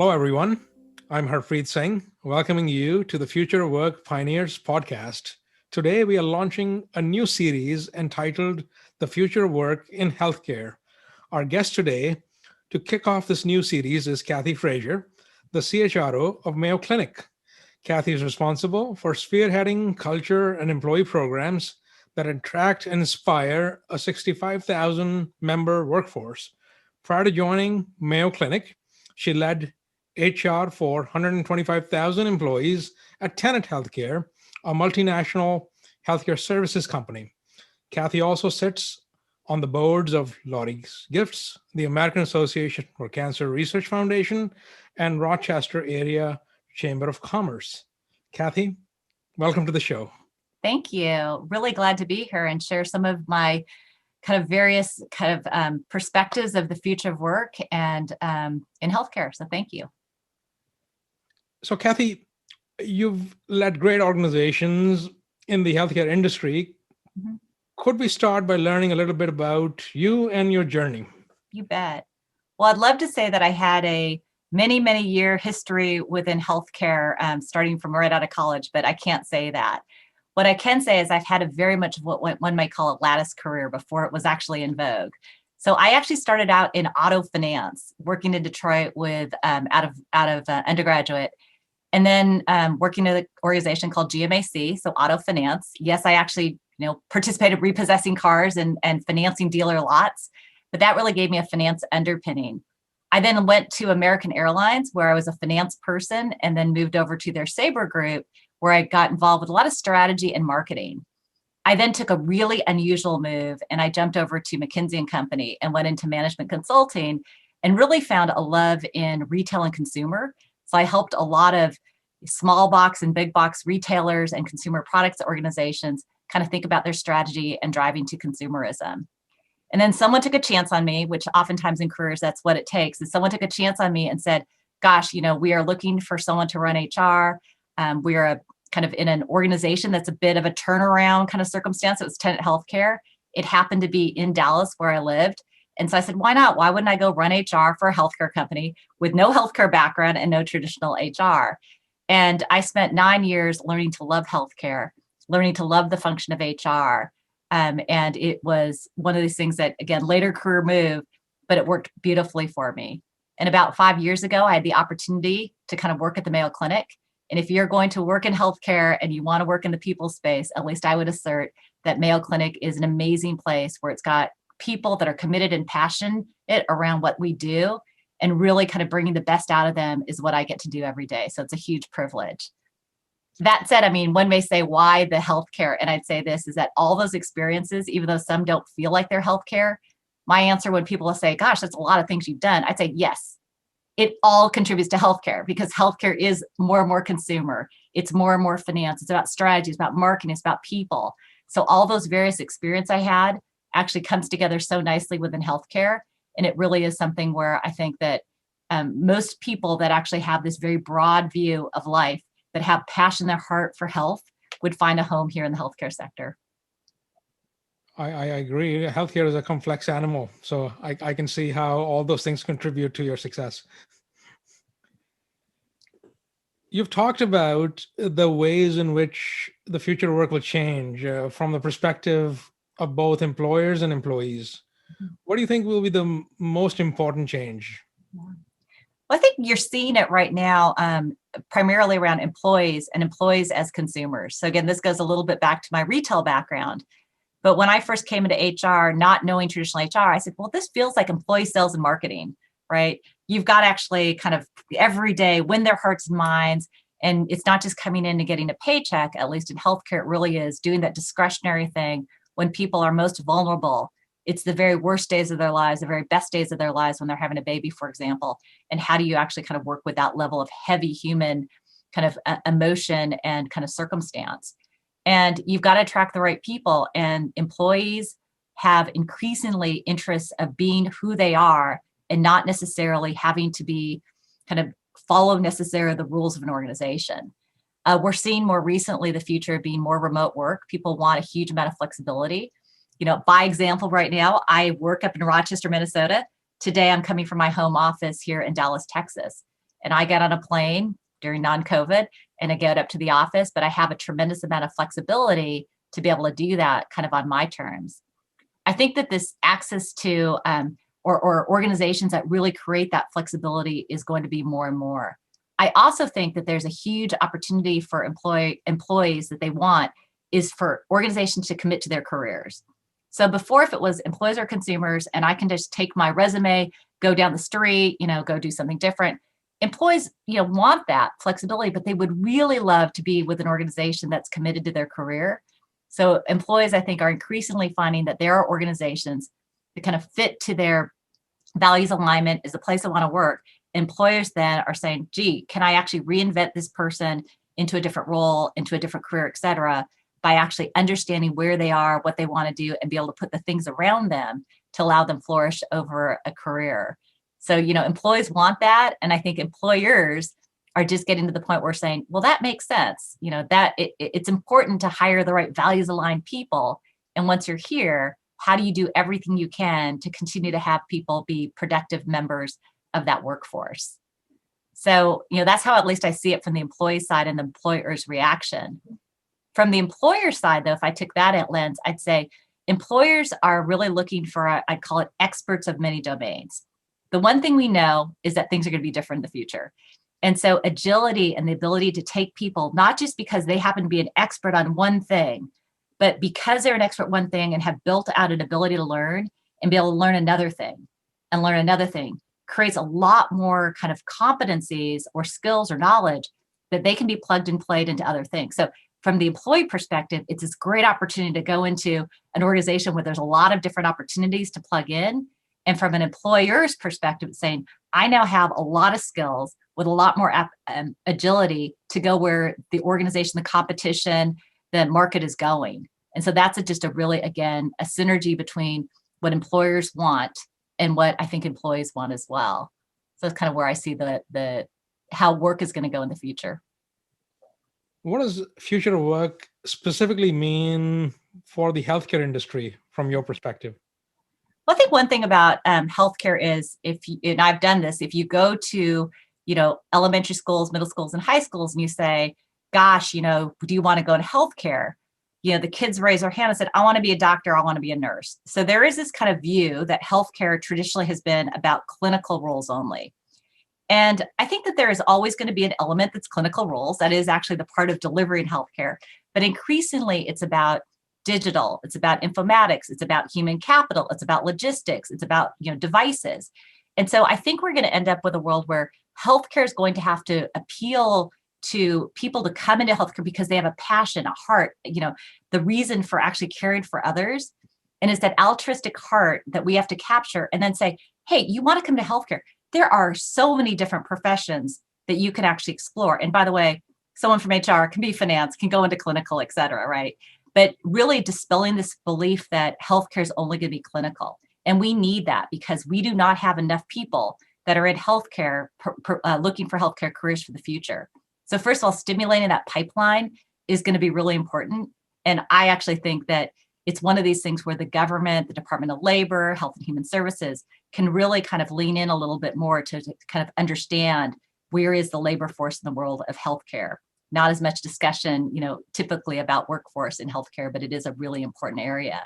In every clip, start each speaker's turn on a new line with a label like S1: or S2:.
S1: Hello, everyone. I'm Harpreet Singh, welcoming you to the Future of Work Pioneers podcast. Today, we are launching a new series entitled The Future of Work in Healthcare. Our guest today to kick off this new series is Cathy Fraser, the CHRO of Mayo Clinic. Cathy is responsible for spearheading culture and employee programs that attract and inspire a 65,000 member workforce. Prior to joining Mayo Clinic, she led HR for 125,000 employees at Tenet Healthcare, a multinational healthcare services company. Cathy also sits on the boards of Laurie's Gifts, the American Association for Cancer Research Foundation, and Rochester Area Chamber of Commerce. Cathy, welcome to the show.
S2: Thank you. Really glad to be here and share some of my various perspectives of the future of work and in healthcare. So thank you.
S1: So Cathy, you've led great organizations in the healthcare industry. Mm-hmm. Could we start by learning a little bit about you and your journey?
S2: You bet. Well, I'd love to say that I had a many year history within healthcare, starting from right out of college, but I can't say that. What I can say is I've had a very much of what one might call a lattice career before it was actually in vogue. So I actually started out in auto finance, working in Detroit with out of undergraduate, and then working at an organization called GMAC, so auto finance. Yes, I actually participated repossessing cars and financing dealer lots, but that really gave me a finance underpinning. I then went to American Airlines, where I was a finance person, and then moved over to their Sabre group, where I got involved with a lot of strategy and marketing. I then took a really unusual move, and I jumped over to McKinsey Company and went into management consulting and really found a love in retail and consumer. So I helped a lot of small box and big box retailers and consumer products organizations kind of think about their strategy and driving to consumerism. And then someone took a chance on me, which oftentimes in careers, that's what it takes. And someone took a chance on me and said, gosh, we are looking for someone to run HR. We are kind of in an organization that's a bit of a turnaround kind of circumstance. It was Tenet Healthcare. It happened to be in Dallas where I lived. And so I said, why not? Why wouldn't I go run HR for a healthcare company with no healthcare background and no traditional HR? And I spent 9 years learning to love healthcare, learning to love the function of HR. And it was one of these things that, again, later career move, but it worked beautifully for me. And about 5 years ago, I had the opportunity to kind of work at the Mayo Clinic. And if you're going to work in healthcare and you want to work in the people space, at least I would assert that Mayo Clinic is an amazing place where it's got people that are committed and passionate around what we do, and really kind of bringing the best out of them is what I get to do every day. So it's a huge privilege. That said, one may say, why the healthcare? And I'd say this is that all those experiences, even though some don't feel like they're healthcare, my answer when people say, gosh, that's a lot of things you've done, I'd say, yes, it all contributes to healthcare, because healthcare is more and more consumer. It's more and more finance. It's about strategy. It's about marketing. It's about people. So all those various experience I had actually comes together so nicely within healthcare. And it really is something where I think that most people that actually have this very broad view of life, that have passion in their heart for health, would find a home here in the healthcare sector.
S1: I agree. Healthcare is a complex animal. So I can see how all those things contribute to your success. You've talked about the ways in which the future of work will change from the perspective of both employers and employees. What do you think will be the most important change?
S2: Well, I think you're seeing it right now, primarily around employees and employees as consumers. So again, this goes a little bit back to my retail background. But when I first came into HR, not knowing traditional HR, I said, well, this feels like employee sales and marketing, right? You've got to actually kind of every day win their hearts and minds. And it's not just coming in and getting a paycheck, at least in healthcare, it really is doing that discretionary thing when people are most vulnerable. It's the very worst days of their lives, the very best days of their lives when they're having a baby, for example. And how do you actually kind of work with that level of heavy human kind of emotion and kind of circumstance? And you've got to attract the right people, and employees have increasingly interests of being who they are and not necessarily having to be kind of follow necessarily the rules of an organization. We're seeing more recently the future of being more remote work. People want a huge amount of flexibility. By example, right now, I work up in Rochester, Minnesota. Today, I'm coming from my home office here in Dallas, Texas. and I get on a plane during non-COVID and I get up to the office, but I have a tremendous amount of flexibility to be able to do that kind of on my terms. I think that this access to or organizations that really create that flexibility is going to be more and more. I also think that there's a huge opportunity for employees that they want is for organizations to commit to their careers. So before, if it was employees or consumers, and I can just take my resume, go down the street, go do something different. Employees, want that flexibility, but they would really love to be with an organization that's committed to their career. So employees, I think, are increasingly finding that there are organizations that kind of fit to their values alignment is the place I want to work. Employers then are saying, gee, can I actually reinvent this person into a different role, into a different career, et cetera, by actually understanding where they are, what they want to do, and be able to put the things around them to allow them flourish over a career. So, employees want that. And I think employers are just getting to the point where saying, well, that makes sense. That it's important to hire the right values aligned people. And once you're here, how do you do everything you can to continue to have people be productive members of that workforce? So, that's how at least I see it from the employee side and the employer's reaction. From the employer side, though, if I took that lens, I'd say employers are really looking for, I'd call it experts of many domains. The one thing we know is that things are going to be different in the future. And so agility and the ability to take people, not just because they happen to be an expert on one thing, but because they're an expert at one thing and have built out an ability to learn and be able to learn another thing and learn another thing, creates a lot more kind of competencies or skills or knowledge that they can be plugged and played into other things. So from the employee perspective, it's this great opportunity to go into an organization where there's a lot of different opportunities to plug in. And from an employer's perspective, it's saying, I now have a lot of skills with a lot more agility to go where the organization, the competition, the market is going. And so that's just a really, again, a synergy between what employers want and what I think employees want as well. So that's kind of where I see the how work is going to go in the future.
S1: What does future of work specifically mean for the healthcare industry from your perspective?
S2: Well, I think one thing about healthcare is and I've done this, if you go to, elementary schools, middle schools, and high schools, and you say, gosh, do you want to go into healthcare? The kids raise their hand and said, I want to be a doctor, I want to be a nurse. So there is this kind of view that healthcare traditionally has been about clinical roles only. And I think that there is always going to be an element that's clinical roles. That is actually the part of delivery in healthcare. But increasingly, it's about digital, it's about informatics, it's about human capital, it's about logistics, it's about devices. And so I think we're going to end up with a world where healthcare is going to have to appeal to people to come into healthcare because they have a passion, a heart, the reason for actually caring for others. And it's that altruistic heart that we have to capture and then say, hey, you want to come to healthcare? There are so many different professions that you can actually explore. And by the way, someone from HR can be finance, can go into clinical, et cetera, right? But really dispelling this belief that healthcare is only going to be clinical. And we need that because we do not have enough people that are in healthcare looking for healthcare careers for the future. So first of all, stimulating that pipeline is going to be really important. And I actually think that it's one of these things where the government, the Department of Labor, Health and Human Services can really kind of lean in a little bit more to kind of understand where is the labor force in the world of healthcare. Not as much discussion, typically about workforce in healthcare, but it is a really important area.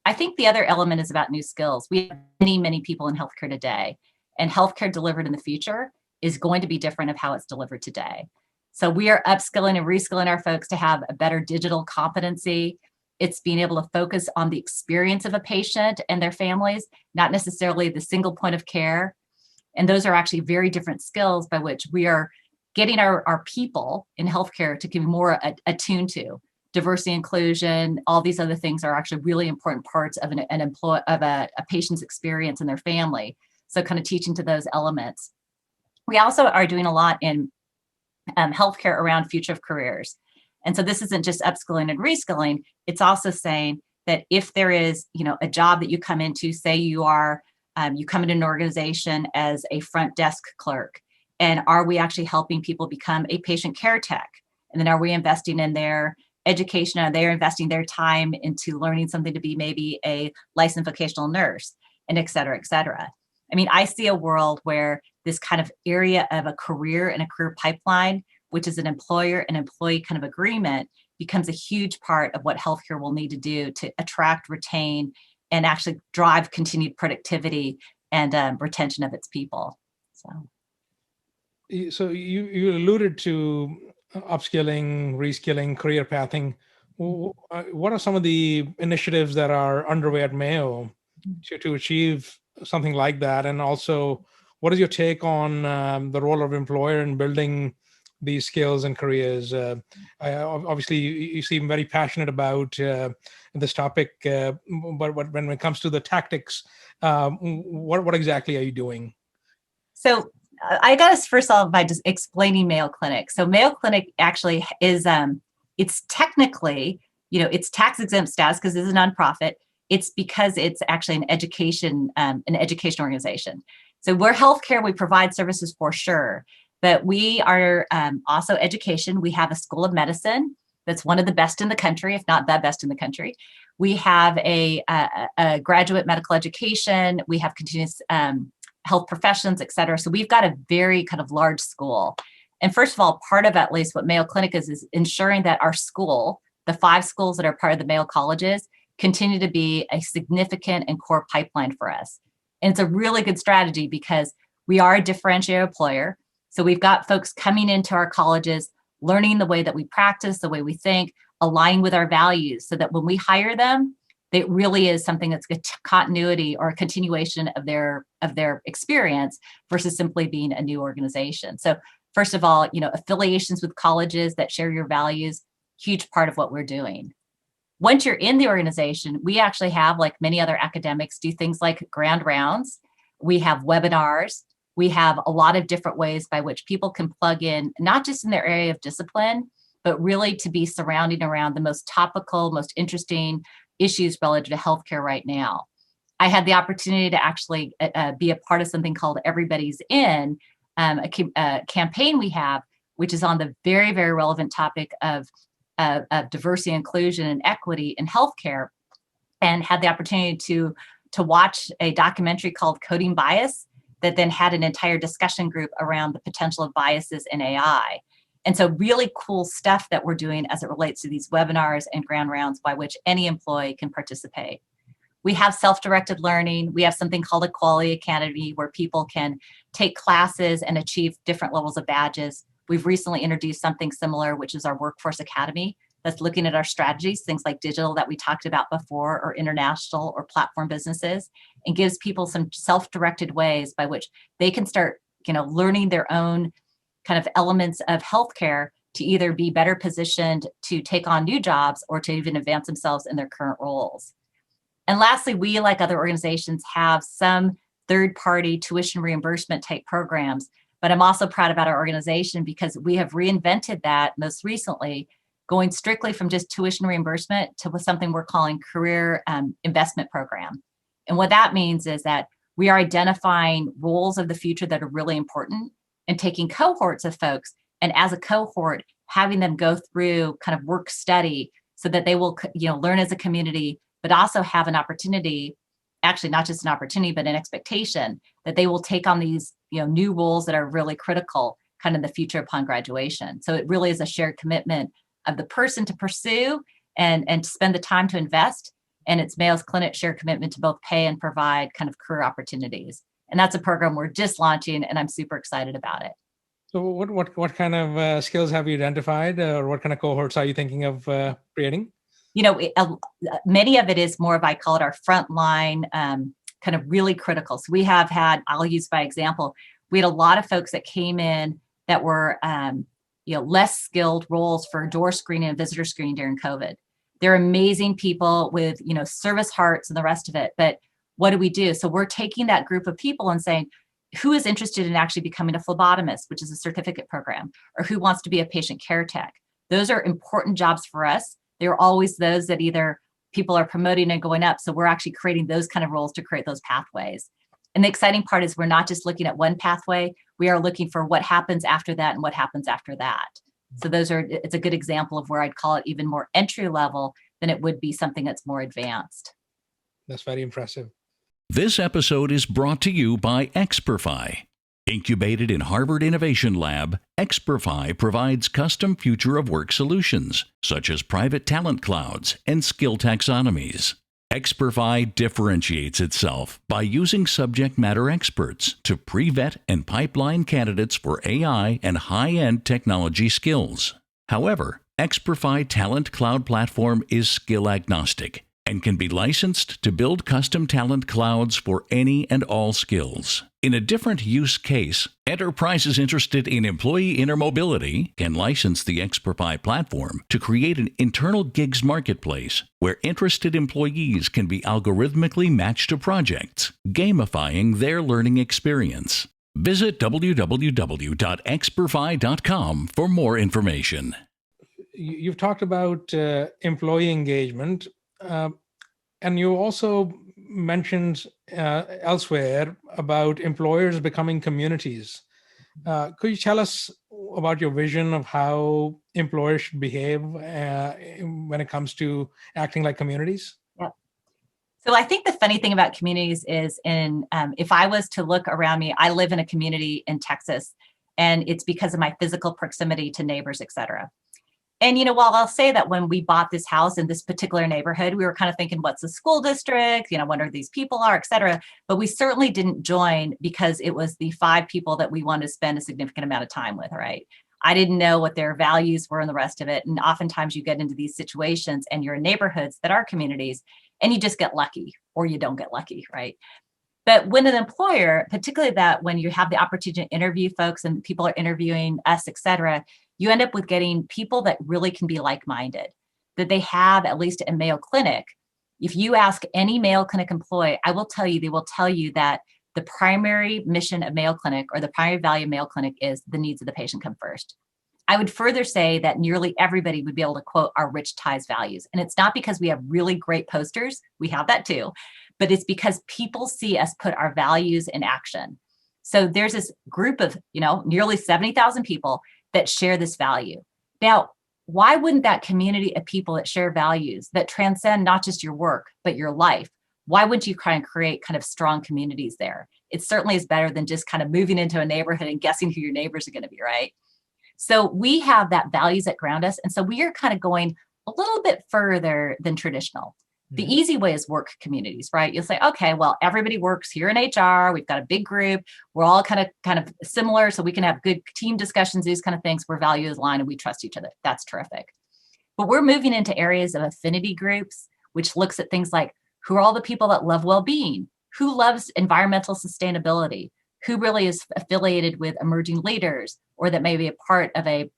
S2: I think the other element is about new skills. We have many, many people in healthcare today, and healthcare delivered in the future is going to be different of how it's delivered today. So we are upskilling and reskilling our folks to have a better digital competency. It's being able to focus on the experience of a patient and their families, not necessarily the single point of care. And those are actually very different skills by which we are getting our people in healthcare to be more attuned to. Diversity, inclusion, all these other things are actually really important parts of a patient's experience and their family. So kind of teaching to those elements. We also are doing a lot in healthcare around future of careers. And so this isn't just upskilling and reskilling. It's also saying that if there is, a job that you come into, say you come into an organization as a front desk clerk, and are we actually helping people become a patient care tech? And then are we investing in their education? Are they investing their time into learning something to be maybe a licensed vocational nurse, and et cetera, et cetera? I mean, I see a world where this kind of area of a career and a career pipeline, which is an employer and employee kind of agreement, becomes a huge part of what healthcare will need to do to attract, retain, and actually drive continued productivity and retention of its people.
S1: So you alluded to upskilling, reskilling, career pathing. What are some of the initiatives that are underway at Mayo to achieve something like that? And also, what is your take on the role of employer in building these skills and careers? Obviously, you seem very passionate about this topic, but when it comes to the tactics, what exactly are you doing?
S2: So I got us first off by just explaining Mayo Clinic. So Mayo Clinic actually is, it's technically, it's tax exempt status because it's a nonprofit. It's because it's actually an education organization. So we're healthcare, we provide services for sure, but we are also education. We have a school of medicine that's one of the best in the country, if not the best in the country. We have a graduate medical education. We have continuous health professions, et cetera. So we've got a very kind of large school. And first of all, part of at least what Mayo Clinic is ensuring that our school, the 5 schools that are part of the Mayo colleges, continue to be a significant and core pipeline for us. And it's a really good strategy because we are a differentiated employer. So we've got folks coming into our colleges, learning the way that we practice, the way we think, aligning with our values so that when we hire them, it really is something that's a continuity or a continuation of their experience versus simply being a new organization. So first of all, affiliations with colleges that share your values, huge part of what we're doing. Once you're in the organization, we actually have, like many other academics, do things like grand rounds. We have webinars. We have a lot of different ways by which people can plug in, not just in their area of discipline, but really to be surrounding around the most topical, most interesting issues relative to healthcare right now. I had the opportunity to actually be a part of something called Everybody's In, a campaign we have, which is on the very, very relevant topic of diversity, inclusion, and equity in healthcare, and had the opportunity to watch a documentary called Coding Bias that then had an entire discussion group around the potential of biases in AI. And so really cool stuff that we're doing as it relates to these webinars and grand rounds by which any employee can participate. We have self-directed learning. We have something called a Quality Academy where people can take classes and achieve different levels of badges. We've recently introduced something similar, which is our Workforce Academy, that's looking at our strategies, things like digital that we talked about before, or international or platform businesses, and gives people some self-directed ways by which they can start, learning their own kind of elements of healthcare to either be better positioned to take on new jobs or to even advance themselves in their current roles. And lastly, we, like other organizations, have some third-party tuition reimbursement type programs, but I'm also proud about our organization because we have reinvented that most recently, going strictly from just tuition reimbursement to something we're calling career investment program. And what that means is that we are identifying roles of the future that are really important and taking cohorts of folks, and as a cohort, having them go through kind of work study so that they will, learn as a community, but also have an opportunity, actually not just an opportunity, but an expectation that they will take on these, new roles that are really critical kind of in the future upon graduation. So it really is a shared commitment of the person to pursue and to spend the time to invest. And it's Mayo's Clinic shared commitment to both pay and provide kind of career opportunities. And that's a program we're just launching, and I'm super excited about it.
S1: So what kind of skills have you identified, or what kind of cohorts are you thinking of creating?
S2: Many of it is more of, I call it our frontline, kind of really critical. So we have had, I'll use by example, we had a lot of folks that came in that were, less skilled roles for door screening and visitor screening during COVID. They're amazing people with, service hearts and the rest of it. But what do we do? So we're taking that group of people and saying, who is interested in actually becoming a phlebotomist, which is a certificate program, or who wants to be a patient care tech? Those are important jobs for us. There are always those that either people are promoting and going up. So we're actually creating those kind of roles to create those pathways. And the exciting part is we're not just looking at one pathway, we are looking for what happens after that and what happens after that. So it's a good example of where I'd call it even more entry level than it would be something that's more advanced.
S1: That's very impressive.
S3: This episode is brought to you by Experfy. Incubated in Harvard Innovation Lab, Experfy provides custom future of work solutions, such as private talent clouds and skill taxonomies. Experfy differentiates itself by using subject matter experts to pre-vet and pipeline candidates for AI and high-end technology skills. However, Experfy Talent Cloud Platform is skill agnostic and can be licensed to build custom talent clouds for any and all skills. In a different use case, enterprises interested in employee intermobility can license the Experfy platform to create an internal gigs marketplace where interested employees can be algorithmically matched to projects, gamifying their learning experience. Visit www.experfy.com for more information.
S1: You've talked about employee engagement, and you also mentioned elsewhere about employers becoming communities. Could you tell us about your vision of how employers should behave when it comes to acting like communities?
S2: Yep. So I think the funny thing about communities is if I was to look around me, I live in a community in Texas, and it's because of my physical proximity to neighbors, et cetera. And, while I'll say that when we bought this house in this particular neighborhood, we were kind of thinking, what's the school district? What are these people are, et cetera. But we certainly didn't join because it was the 5 people that we wanted to spend a significant amount of time with, right? I didn't know what their values were and the rest of it. And oftentimes you get into these situations and you're in neighborhoods that are communities and you just get lucky or you don't get lucky, right? But when an employer, particularly that when you have the opportunity to interview folks and people are interviewing us, et cetera, you end up with getting people that really can be like-minded, that they have, at least in Mayo Clinic. If you ask any Mayo Clinic employee, they will tell you that the primary mission of Mayo Clinic or the primary value of Mayo Clinic is the needs of the patient come first. I would further say that nearly everybody would be able to quote our rich ties values. And it's not because we have really great posters, we have that too, but it's because people see us put our values in action. So there's this group of, nearly 70,000 people that share this value. Now, why wouldn't that community of people that share values that transcend not just your work, but your life, why wouldn't you kind of create kind of strong communities there? It certainly is better than just kind of moving into a neighborhood and guessing who your neighbors are going to be, right? So we have that values that ground us. And so we are kind of going a little bit further than traditional. The easy way is work communities, right? You'll say, okay, well, everybody works here in HR. We've got a big group. We're all kind of similar, so we can have good team discussions, these kind of things. We're values aligned and we trust each other. That's terrific. But we're moving into areas of affinity groups, which looks at things like who are all the people that love well-being, who loves environmental sustainability, who really is affiliated with emerging leaders, or that may be a part of an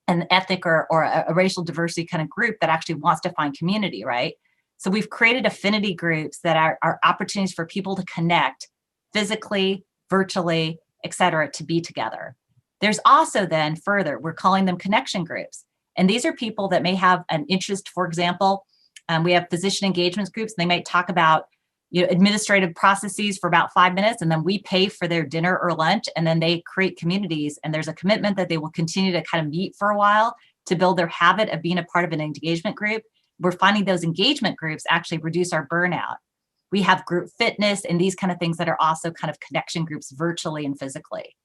S2: ethnic or a racial diversity kind of group that actually wants to find community, right? So we've created affinity groups that are opportunities for people to connect physically, virtually, et cetera, to be together. There's also then further, we're calling them connection groups. And these are people that may have an interest, for example, we have physician engagement groups. They might talk about administrative processes for about 5 minutes, and then we pay for their dinner or lunch, and then they create communities. And there's a commitment that they will continue to kind of meet for a while to build their habit of being a part of an engagement group. We're finding those engagement groups actually reduce our burnout. We have group fitness and these kind of things that are also kind of connection groups virtually and physically.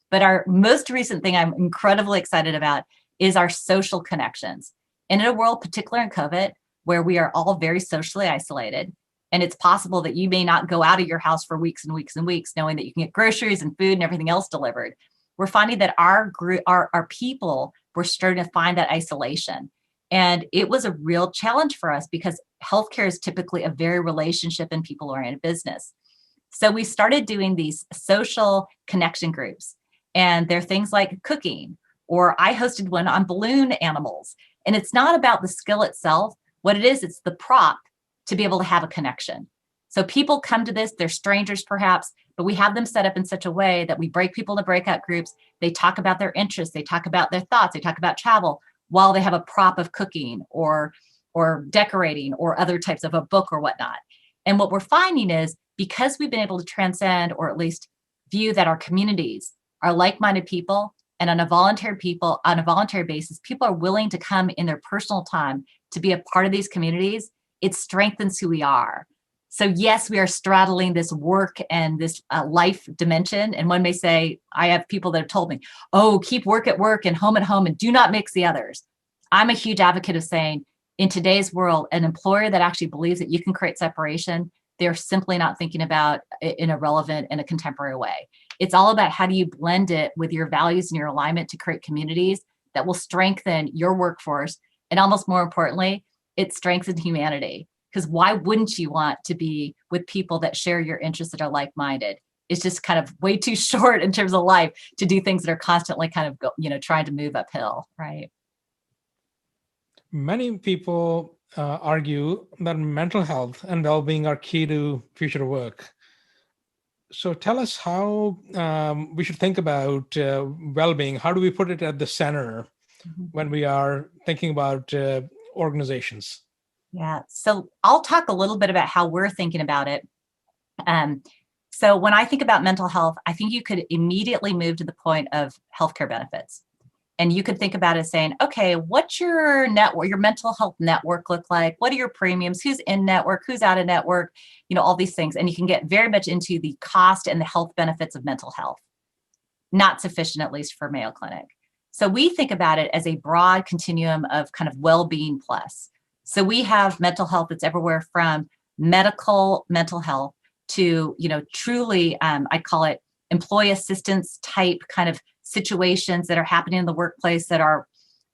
S2: But our most recent thing I'm incredibly excited about is our social connections. And in a world, particularly in COVID, where we are all very socially isolated, and it's possible that you may not go out of your house for weeks and weeks and weeks, knowing that you can get groceries and food and everything else delivered. We're finding that our group, our people, we're starting to find that isolation. And it was a real challenge for us because healthcare is typically a very relationship and people-oriented business. So we started doing these social connection groups. And they're things like cooking, or I hosted one on balloon animals. And it's not about the skill itself. What it is, it's the prop to be able to have a connection. So people come to this, they're strangers perhaps, but we have them set up in such a way that we break people into breakout groups. They talk about their interests, they talk about their thoughts, they talk about travel, while they have a prop of cooking or decorating or other types of a book or whatnot. And what we're finding is because we've been able to transcend or at least view that our communities are like-minded people, and on a voluntary basis, people are willing to come in their personal time to be a part of these communities, it strengthens who we are. So yes, we are straddling this work and this life dimension. And one may say, I have people that have told me, oh, keep work at work and home at home and do not mix the others. I'm a huge advocate of saying, in today's world, an employer that actually believes that you can create separation, they're simply not thinking about it in a relevant and a contemporary way. It's all about how do you blend it with your values and your alignment to create communities that will strengthen your workforce. And almost more importantly, it strengthens humanity. Because why wouldn't you want to be with people that share your interests, that are like-minded? It's just kind of way too short in terms of life to do things that are constantly kind of trying to move uphill, right?
S1: Many people argue that mental health and well-being are key to future work. So tell us how we should think about well-being. How do we put it at the center when we are thinking about organizations?
S2: Yeah. So I'll talk a little bit about how we're thinking about it. So when I think about mental health, I think you could immediately move to the point of healthcare benefits. And you could think about it as saying, okay, what's your network, your mental health network look like? What are your premiums? Who's in network? Who's out of network? All these things. And you can get very much into the cost and the health benefits of mental health. Not sufficient, at least for Mayo Clinic. So we think about it as a broad continuum of kind of well-being plus. So we have mental health that's everywhere from medical mental health to, truly, I call it employee assistance type kind of situations that are happening in the workplace that are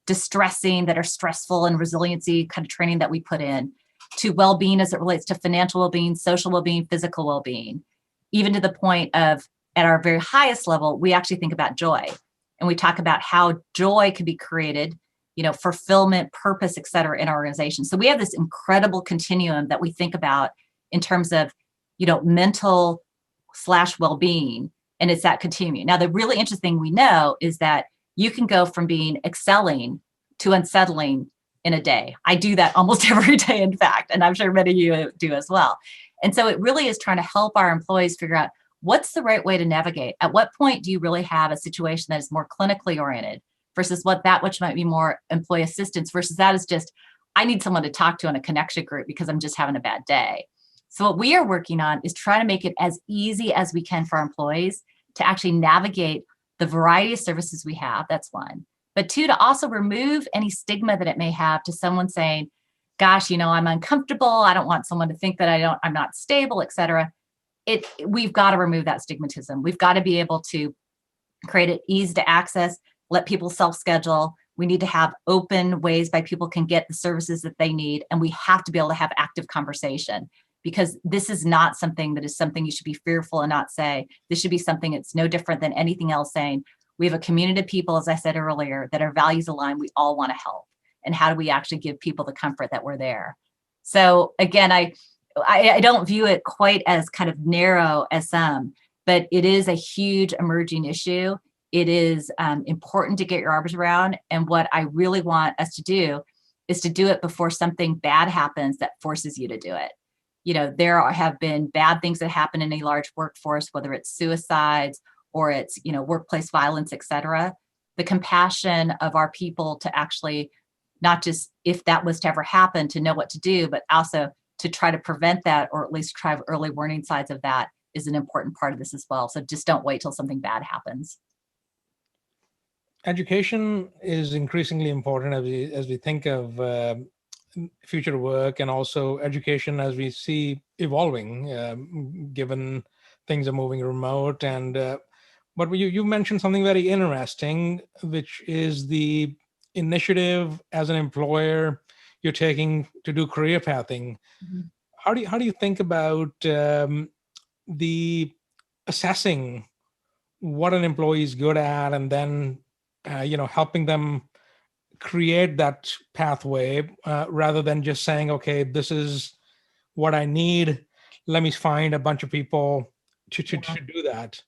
S2: distressing, that are stressful, and resiliency kind of training that we put in, to well-being as it relates to financial well-being, social well-being, physical well-being, even to the point of, at our very highest level, we actually think about joy. And we talk about how joy can be created, fulfillment, purpose, et cetera, in our organization. So we have this incredible continuum that we think about in terms of, mental / well-being. And it's that continuum. Now, the really interesting thing we know is that you can go from being excelling to unsettling in a day. I do that almost every day, in fact, and I'm sure many of you do as well. And so it really is trying to help our employees figure out what's the right way to navigate. At what point do you really have a situation that is more clinically oriented versus which might be more employee assistance versus that is just, I need someone to talk to in a connection group because I'm just having a bad day. So what we are working on is trying to make it as easy as we can for our employees to actually navigate the variety of services we have. That's one. But two, to also remove any stigma that it may have to someone saying, gosh, I'm uncomfortable. I don't want someone to think that I'm not stable, et cetera. We've got to remove that stigmatism. We've got to be able to create it easy to access, let people self-schedule. We need to have open ways by people can get the services that they need. And we have to be able to have active conversation, because this is not something that is something you should be fearful and not say. This should be something that's no different than anything else, saying we have a community of people, as I said earlier, that our values align. We all want to help. And how do we actually give people the comfort that we're there? So again, I don't view it quite as kind of narrow as some, but it is a huge emerging issue. It is important to get your arms around. And what I really want us to do is to do it before something bad happens that forces you to do it. There have been bad things that happen in a large workforce, whether it's suicides or it's, workplace violence, et cetera. The compassion of our people to actually, not just if that was to ever happen, to know what to do, but also to try to prevent that, or at least try early warning signs of that, is an important part of this as well. So just don't wait till something bad happens.
S1: Education is increasingly important as we think of future work, and also education as we see evolving, given things are moving remote. And but you mentioned something very interesting, which is the initiative as an employer you're taking to do career pathing.
S2: Mm-hmm.
S1: How do you think about the assessing what an employee is good at, and then helping them create that pathway rather than just saying, okay, this is what I need, let me find a bunch of people to do that?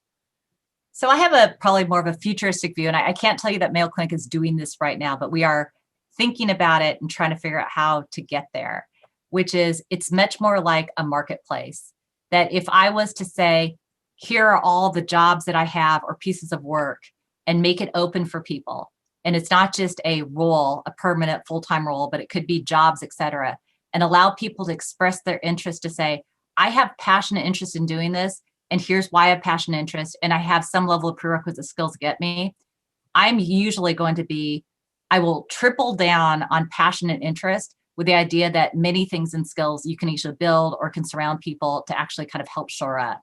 S2: So I have probably more of a futuristic view, and I can't tell you that Mayo Clinic is doing this right now, but we are thinking about it and trying to figure out how to get there, which is, it's much more like a marketplace. That if I was to say, here are all the jobs that I have or pieces of work, and make it open for people. And it's not just a role, a permanent full-time role, but it could be jobs, et cetera, and allow people to express their interest to say, I have passion and interest in doing this, and here's why I have passion and interest, and I have some level of prerequisite skills to get me, I'm usually going to be, I will triple down on passion and interest with the idea that many things and skills you can either build or can surround people to actually kind of help shore up.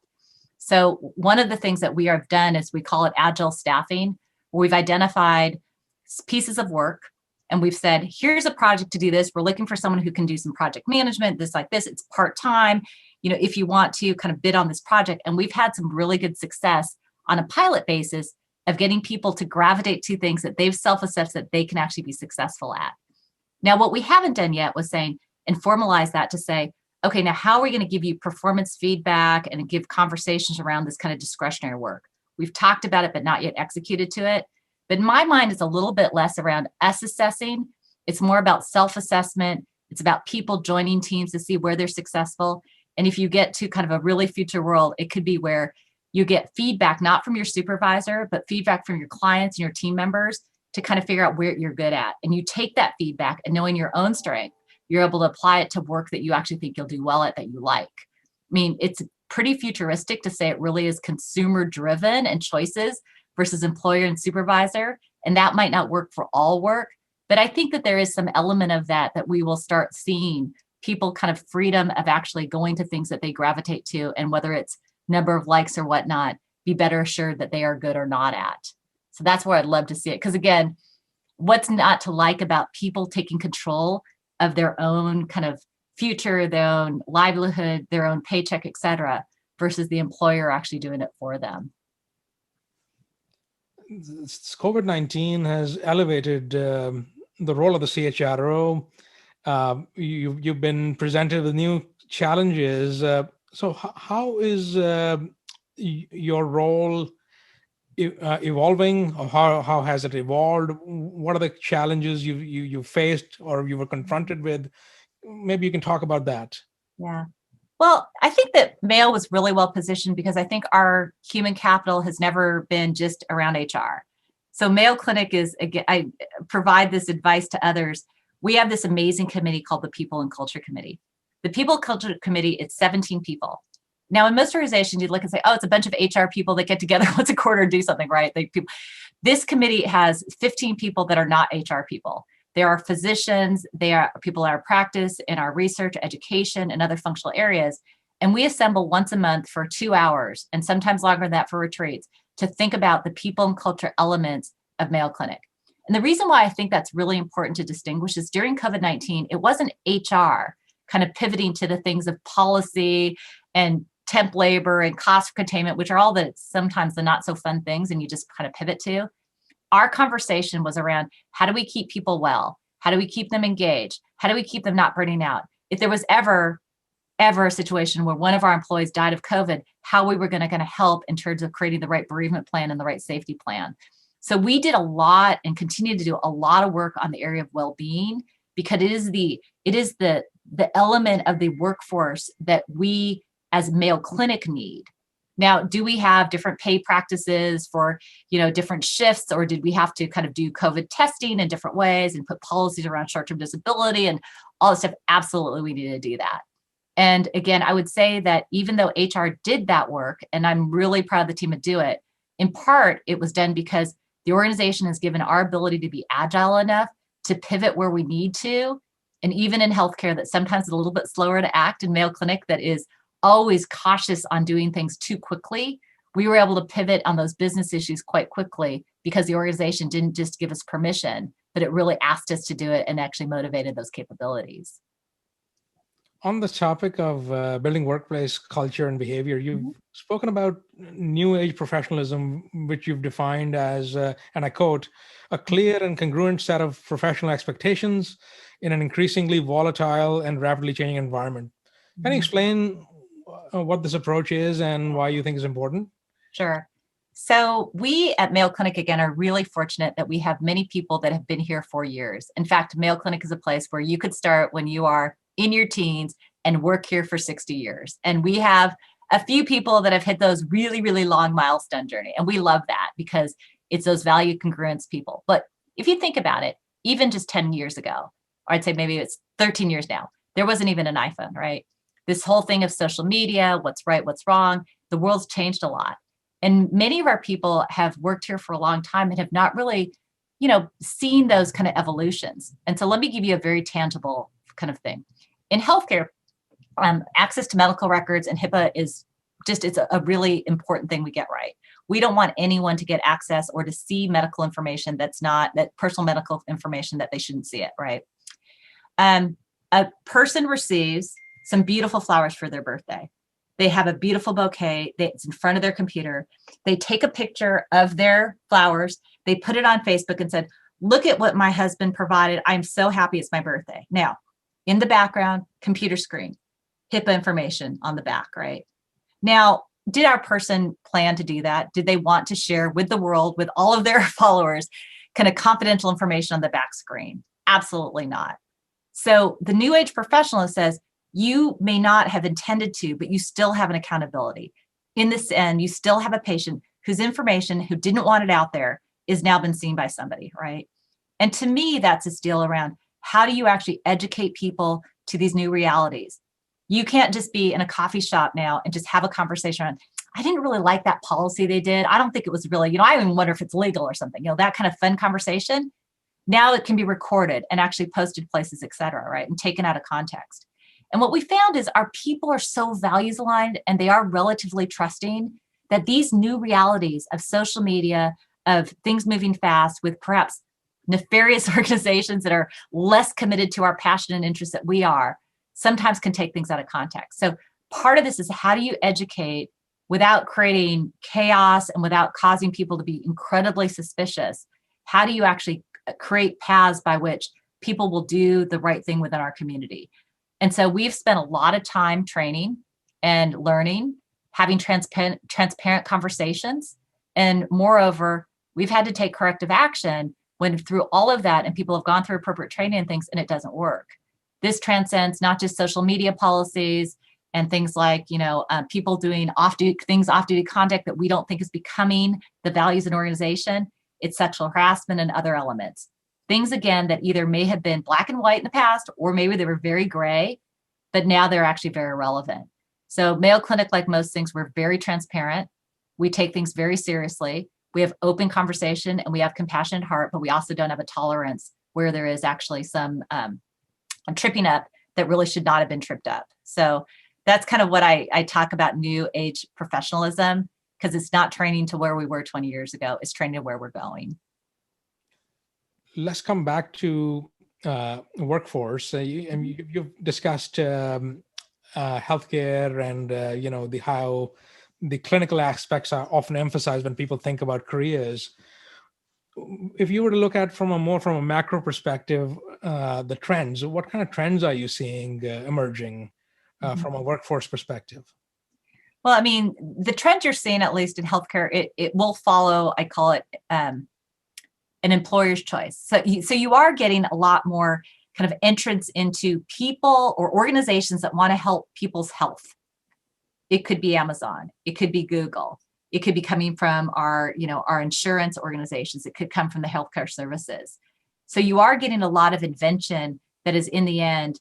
S2: So one of the things that we have done is we call it agile staffing, where we've identified pieces of work and we've said, here's a project to do this. We're looking for someone who can do some project management, this like this, it's part-time, if you want to kind of bid on this project. And we've had some really good success on a pilot basis of getting people to gravitate to things that they've self-assessed that they can actually be successful at. Now, what we haven't done yet was saying, and formalize that to say, okay, now how are we going to give you performance feedback and give conversations around this kind of discretionary work? We've talked about it, but not yet executed to it. But in my mind, it's a little bit less around us assessing. It's more about self-assessment. It's about people joining teams to see where they're successful. And if you get to kind of a really future world, it could be where you get feedback, not from your supervisor, but feedback from your clients and your team members to kind of figure out where you're good at. And you take that feedback and knowing your own strength, you're able to apply it to work that you actually think you'll do well at, that you like. I mean, it's pretty futuristic to say it really is consumer driven and choices versus employer and supervisor. And that might not work for all work, but I think that there is some element of that we will start seeing people kind of freedom of actually going to things that they gravitate to, and whether it's number of likes or whatnot, be better assured that they are good or not at. So that's where I'd love to see it. Because again, what's not to like about people taking control of their own kind of future, their own livelihood, their own paycheck, et cetera, versus the employer actually doing it for them.
S1: COVID-19 has elevated the role of the CHRO. You've been presented with new challenges. So how is your role evolving, or how has it evolved? What are the challenges you faced or you were confronted with? Maybe you can talk about that.
S2: Yeah. Well, I think that Mayo was really well positioned because I think our human capital has never been just around HR. So Mayo Clinic is, again, I provide this advice to others. We have this amazing committee called the People and Culture Committee. The People and Culture Committee, it's 17 people. Now, in most organizations, you'd look and say, oh, it's a bunch of HR people that get together once a quarter and do something, right? This committee has 15 people that are not HR people. There are physicians, there are people in our practice, in our research, education, and other functional areas. And we assemble once a month for 2 hours, and sometimes longer than that for retreats, to think about the people and culture elements of Mayo Clinic. And the reason why I think that's really important to distinguish is during COVID-19, it wasn't HR kind of pivoting to the things of policy and temp labor and cost containment, which are all sometimes the not so fun things, and you just kind of pivot to. Our conversation was around, how do we keep people well? How do we keep them engaged? How do we keep them not burning out? If there was ever a situation where one of our employees died of COVID, how we were going to help in terms of creating the right bereavement plan and the right safety plan. So we did a lot and continue to do a lot of work on the area of well-being, because it is the element of the workforce that we as Mayo Clinic need. Now, do we have different pay practices for, different shifts, or did we have to kind of do COVID testing in different ways and put policies around short-term disability and all this stuff? Absolutely, we need to do that. And again, I would say that even though HR did that work, and I'm really proud of the team to do it, in part, it was done because the organization has given our ability to be agile enough to pivot where we need to. And even in healthcare, that sometimes is a little bit slower to act, in Mayo Clinic, that is always cautious on doing things too quickly, we were able to pivot on those business issues quite quickly because the organization didn't just give us permission, but it really asked us to do it and actually motivated those capabilities.
S1: On the topic of building workplace culture and behavior, you've spoken about new age professionalism, which you've defined as, and I quote, a clear and congruent set of professional expectations in an increasingly volatile and rapidly changing environment. Can you explain what this approach is and why you think it's important?
S2: Sure. So we at Mayo Clinic, again, are really fortunate that we have many people that have been here for years. In fact, Mayo Clinic is a place where you could start when you are in your teens and work here for 60 years. And we have a few people that have hit those really, really long milestone journey. And we love that because it's those value congruence people. But if you think about it, even just 10 years ago, or I'd say maybe it's 13 years now, there wasn't even an iPhone, right? This whole thing of social media, what's right, what's wrong, the world's changed a lot. And many of our people have worked here for a long time and have not really, seen those kind of evolutions. And so let me give you a very tangible kind of thing. In healthcare, access to medical records and HIPAA it's a really important thing we get right. We don't want anyone to get access or to see medical information that personal medical information that they shouldn't see it, right? A person receives some beautiful flowers for their birthday. They have a beautiful bouquet. It's in front of their computer. They take a picture of their flowers. They put it on Facebook and said, look at what my husband provided. I'm so happy it's my birthday. Now, in the background, computer screen, HIPAA information on the back, right? Now, did our person plan to do that? Did they want to share with the world, with all of their followers, kind of confidential information on the back screen? Absolutely not. So the new age professional says, you may not have intended to, but you still have an accountability. In this end, you still have a patient whose information, who didn't want it out there, is now been seen by somebody, right? And to me, that's this deal around how do you actually educate people to these new realities? You can't just be in a coffee shop now and just have a conversation on, I didn't really like that policy they did. I don't think it was really, I even wonder if it's legal or something, that kind of fun conversation. Now it can be recorded and actually posted places, et cetera, right? And taken out of context. And what we found is our people are so values aligned and they are relatively trusting that these new realities of social media, of things moving fast with perhaps nefarious organizations that are less committed to our passion and interest that we are, sometimes can take things out of context. So part of this is, how do you educate without creating chaos and without causing people to be incredibly suspicious? How do you actually create paths by which people will do the right thing within our community? And so we've spent a lot of time training and learning, having transparent conversations. And moreover, we've had to take corrective action when through all of that, and people have gone through appropriate training and things, and it doesn't work. This transcends not just social media policies and things like, people doing off-duty conduct that we don't think is becoming the values of an organization. It's sexual harassment and other elements. Things, again, that either may have been black and white in the past, or maybe they were very gray, but now they're actually very relevant. So Mayo Clinic, like most things, we're very transparent. We take things very seriously. We have open conversation and we have compassionate heart, but we also don't have a tolerance where there is actually some tripping up that really should not have been tripped up. So that's kind of what I talk about new age professionalism, because it's not training to where we were 20 years ago. It's training to where we're going.
S1: Let's come back to workforce. You've discussed healthcare and how the clinical aspects are often emphasized when people think about careers. If you were to look at from a macro perspective, the trends, what kind of trends are you seeing emerging from a workforce perspective?
S2: Well, the trend you're seeing, at least in healthcare, it will follow, I call it an employer's choice. So you are getting a lot more kind of entrance into people or organizations that want to help people's health. It could be Amazon, it could be Google, it could be coming from our insurance organizations, it could come from the healthcare services. So you are getting a lot of invention that is in the end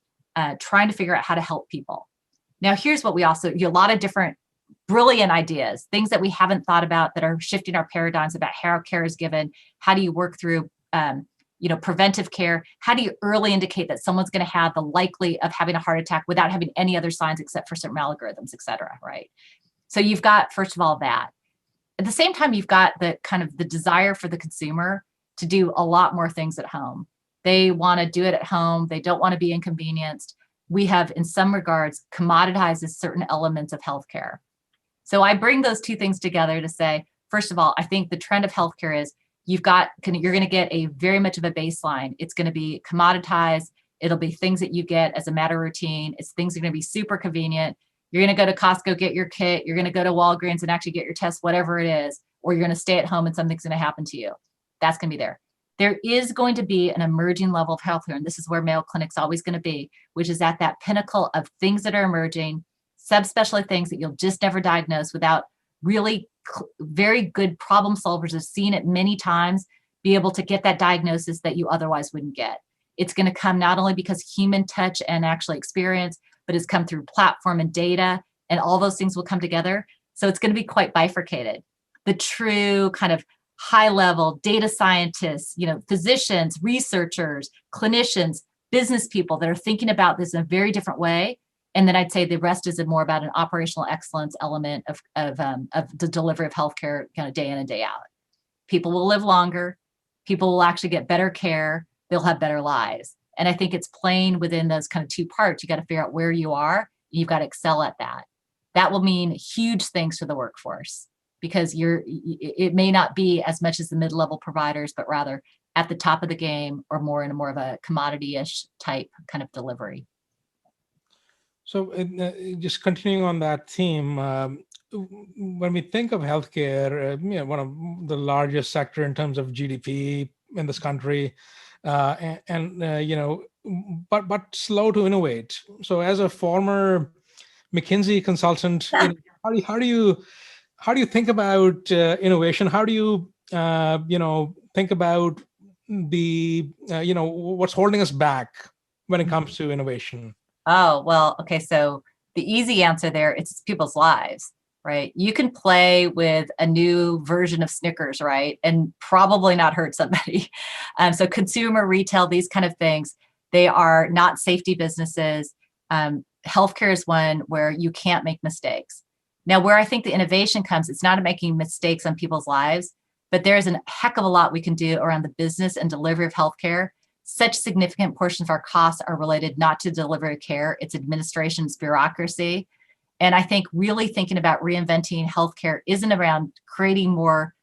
S2: trying to figure out how to help people. Now, here's what we also, a lot of different brilliant ideas, things that we haven't thought about that are shifting our paradigms about how care is given. How do you work through, preventive care? How do you early indicate that someone's going to have the likely of having a heart attack without having any other signs except for certain algorithms, et cetera, right? So you've got, first of all, that. At the same time, you've got the kind of the desire for the consumer to do a lot more things at home. They want to do it at home. They don't want to be inconvenienced. We have, in some regards, commoditized certain elements of healthcare. So I bring those two things together to say, first of all, I think the trend of healthcare is you're going to get a very much of a baseline. It's going to be commoditized. It'll be things that you get as a matter of routine. It's things that are going to be super convenient. You're going to go to Costco, get your kit. You're going to go to Walgreens and actually get your test, whatever it is, or you're going to stay at home and something's going to happen to you. That's going to be there. There is going to be an emerging level of healthcare, and this is where Mayo Clinic's always going to be, which is at that pinnacle of things that are emerging, subspecialty things that you'll just never diagnose without really very good problem solvers have seen it many times, be able to get that diagnosis that you otherwise wouldn't get. It's going to come not only because human touch and actually experience, but it's come through platform and data, and all those things will come together. So it's going to be quite bifurcated. The true kind of high level data scientists, physicians, researchers, clinicians, business people that are thinking about this in a very different way. And then I'd say the rest is more about an operational excellence element of the delivery of healthcare kind of day in and day out. People will live longer. People will actually get better care. They'll have better lives. And I think it's playing within those kind of two parts. You got to figure out where you are. You've got to excel at that. That will mean huge things to the workforce, because it may not be as much as the mid-level providers, but rather at the top of the game, or more in more of a commodity-ish type kind of delivery.
S1: So just continuing on that theme, when we think of healthcare, one of the largest sector in terms of GDP in this country, but slow to innovate. So as a former McKinsey consultant, how do you think about innovation? How do you think about the what's holding us back when it comes to innovation?
S2: Oh, well, okay. So the easy answer there, it's people's lives, right? You can play with a new version of Snickers, right? And probably not hurt somebody. So consumer retail, these kind of things, they are not safety businesses. Healthcare is one where you can't make mistakes. Now, where I think the innovation comes, it's not making mistakes on people's lives, but there's a heck of a lot we can do around the business and delivery of healthcare. Such significant portions of our costs are related not to delivery of care, it's administration, it's bureaucracy. And I think really thinking about reinventing healthcare isn't around creating more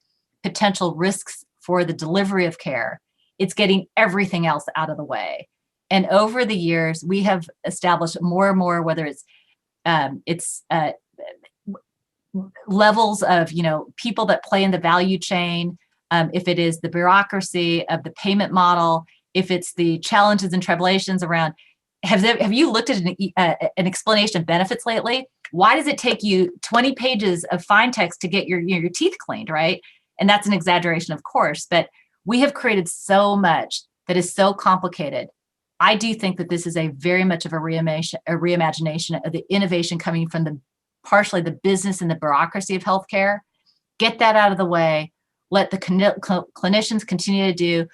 S2: potential risks for the delivery of care. It's getting everything else out of the way. And over the years, we have established more and more, whether it's levels of people that play in the value chain, if it is the bureaucracy of the payment model, if it's the challenges and tribulations around, have you looked at an explanation of benefits lately? Why does it take you 20 pages of fine text to get your teeth cleaned, right? And that's an exaggeration, of course, but we have created so much that is so complicated. I do think that this is a very much of a reimagination of the innovation coming from partially the business and the bureaucracy of healthcare. Get that out of the way. Let the clinicians continue to do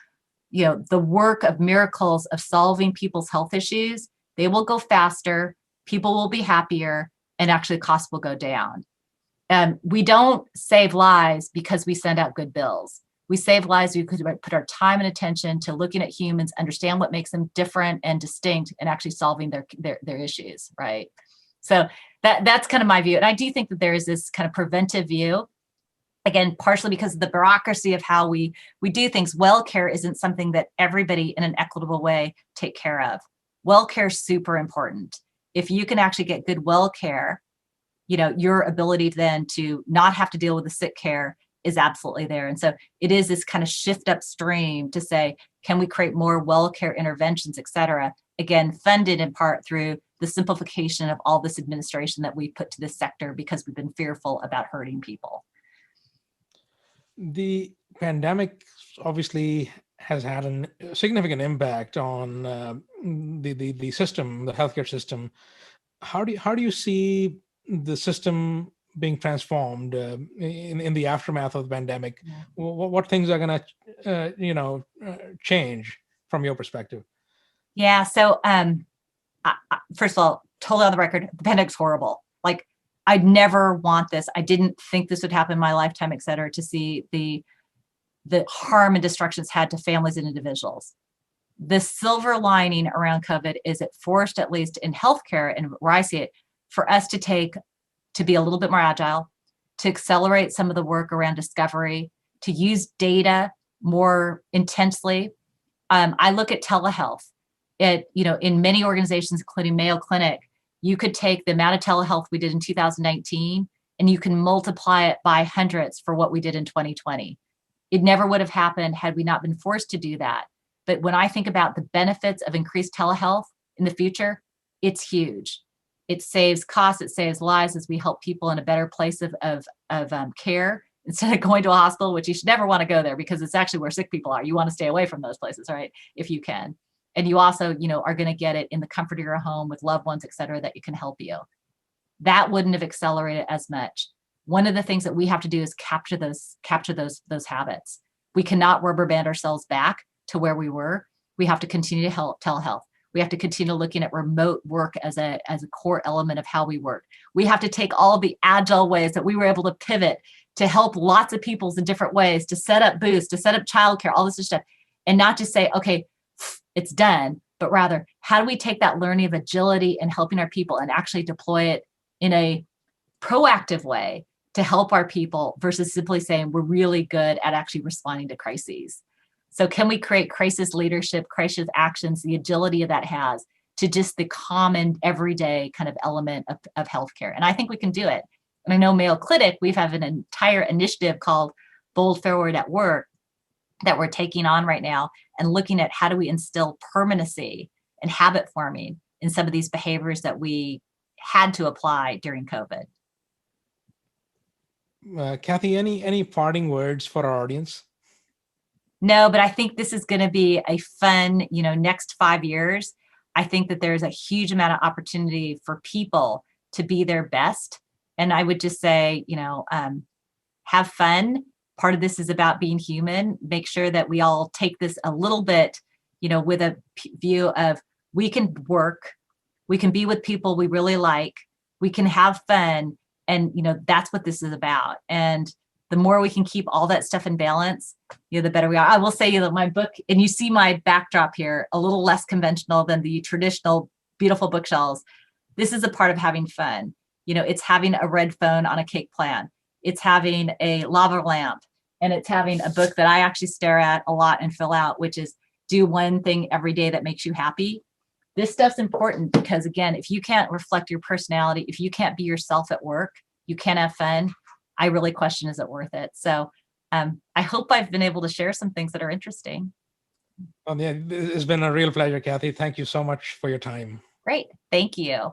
S2: the work of miracles of solving people's health issues. They will go faster, people will be happier, and actually costs will go down. We don't save lives because we send out good bills. We save lives because we put our time and attention to looking at humans, understand what makes them different and distinct, and actually solving their issues, right? So that's kind of my view. And I do think that there is this kind of preventive view. Again, partially because of the bureaucracy of how we do things. Well care isn't something that everybody in an equitable way take care of. Well care is super important. If you can actually get good well care, your ability then to not have to deal with the sick care is absolutely there. And so it is this kind of shift upstream to say, can we create more well care interventions, et cetera? Again, funded in part through the simplification of all this administration that we put to this sector because we've been fearful about hurting people.
S1: The pandemic obviously has had a significant impact on the system, the healthcare system. How do you see the system being transformed in the aftermath of the pandemic?
S2: Yeah.
S1: What things are going to change from your perspective?
S2: Yeah. So first of all, totally on the record, the pandemic's horrible. Like, I'd never want this. I didn't think this would happen in my lifetime, et cetera, to see the harm and destruction it's had to families and individuals. The silver lining around COVID is it forced, at least in healthcare and where I see it, for us to be a little bit more agile, to accelerate some of the work around discovery, to use data more intensely. I look at telehealth. In many organizations, including Mayo Clinic, you could take the amount of telehealth we did in 2019 and you can multiply it by hundreds for what we did in 2020. It never would have happened had we not been forced to do that. But when I think about the benefits of increased telehealth in the future, it's huge. It saves costs, it saves lives as we help people in a better place of care instead of going to a hospital, which you should never want to go there because it's actually where sick people are. You want to stay away from those places, right? If you can. And you also, are going to get it in the comfort of your home with loved ones, et cetera, that can help you. That wouldn't have accelerated as much. One of the things that we have to do is capture those habits. We cannot rubber band ourselves back to where we were. We have to continue to telehealth. We have to continue looking at remote work as a core element of how we work. We have to take all the agile ways that we were able to pivot to help lots of people in different ways, to set up booths, to set up childcare, all this stuff, and not just say, okay, it's done, but rather, how do we take that learning of agility and helping our people and actually deploy it in a proactive way to help our people versus simply saying we're really good at actually responding to crises. So can we create crisis leadership, crisis actions, the agility of that has to just the common everyday kind of element of healthcare? And I think we can do it. And I know Mayo Clinic, we have an entire initiative called Bold Forward at Work that we're taking on right now and looking at how do we instill permanency and habit forming in some of these behaviors that we had to apply during COVID.
S1: Cathy, any parting words for our audience?
S2: No, but I think this is going to be a fun, next 5 years. I think that there's a huge amount of opportunity for people to be their best. And I would just say, have fun. Part of this is about being human. Make sure that we all take this a little bit, with a view of we can work, we can be with people we really like, we can have fun. And, that's what this is about. And the more we can keep all that stuff in balance, the better we are. I will say that my book, and you see my backdrop here, a little less conventional than the traditional beautiful bookshelves. This is a part of having fun. It's having a red phone on a cake plan. It's having a lava lamp, and it's having a book that I actually stare at a lot and fill out, which is do one thing every day that makes you happy. This stuff's important because, again, if you can't reflect your personality, if you can't be yourself at work, you can't have fun. I really question, is it worth it? So I hope I've been able to share some things that are interesting.
S1: Yeah, it's been a real pleasure, Cathy. Thank you so much for your time.
S2: Great. Thank you.